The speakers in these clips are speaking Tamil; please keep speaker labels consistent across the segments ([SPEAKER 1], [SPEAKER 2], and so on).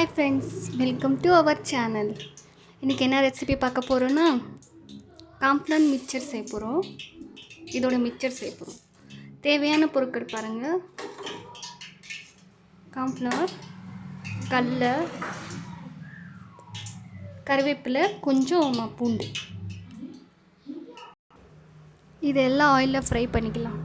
[SPEAKER 1] Hi friends, welcome to our channel. இன்றைக்கி என்ன ரெசிபி பார்க்க போகிறோன்னா காம்ப்ளான் மிக்சர் செய்ய போகிறோம். இதோட மிக்சர் செய்ய போகிறோம். தேவையான பொருட்கள் பாருங்கள். காம்ப்ளான், கடல, கருவேப்பிலை, கொஞ்சம் பூண்டு. இதெல்லாம் ஆயிலில் ஃப்ரை பண்ணிக்கலாம்.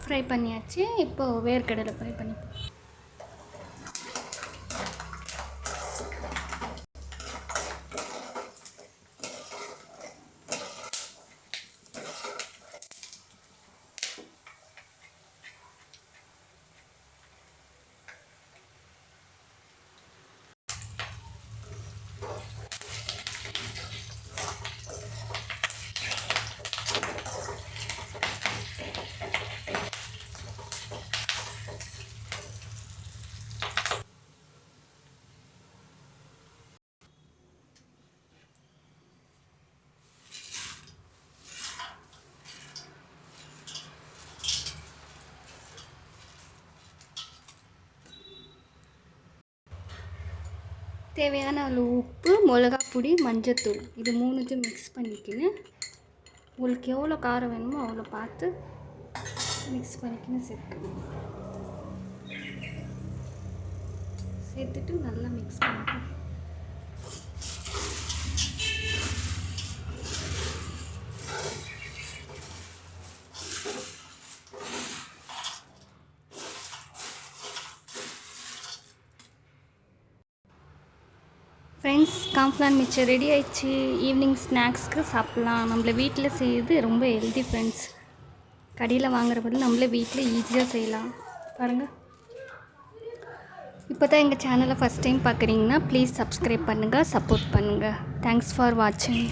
[SPEAKER 1] ஃப்ரை பண்ணியாச்சு. இப்போது வேர்க்கடலை ஃப்ரை பண்ணிப்போம். தேவையான அளவு உப்பு, மிளகாப்பொடி, மஞ்சத்தூள், இது மூணுத்தையும் மிக்ஸ் பண்ணிக்கின்னு உங்களுக்கு எவ்வளோ காரம் வேணுமோ அவ்வளோ பார்த்து மிக்ஸ் பண்ணிக்கின்னு சேர்த்துக்கணும். சேர்த்துட்டு நல்லா மிக்ஸ் பண்ணிக்கணும். ஃப்ரெண்ட்ஸ், காம்ப்ளான் மிக்சர் ரெடி ஆயிடுச்சு. ஈவினிங் ஸ்நாக்ஸ்க்கு சாப்பிட்லாம். நம்மளை வீட்டில் செய்யுது ரொம்ப ஹெல்தி ஃப்ரெண்ட்ஸ். கடையில் வாங்குற பதில் நம்மளே வீட்டில் ஈஸியாக செய்யலாம். பாருங்கள். இப்போ தான் எங்கள் சேனலை ஃபஸ்ட் டைம் பார்க்குறீங்கன்னா ப்ளீஸ் சப்ஸ்கிரைப் பண்ணுங்கள், சப்போர்ட் பண்ணுங்கள். தேங்க்ஸ் ஃபார் வாட்சிங்.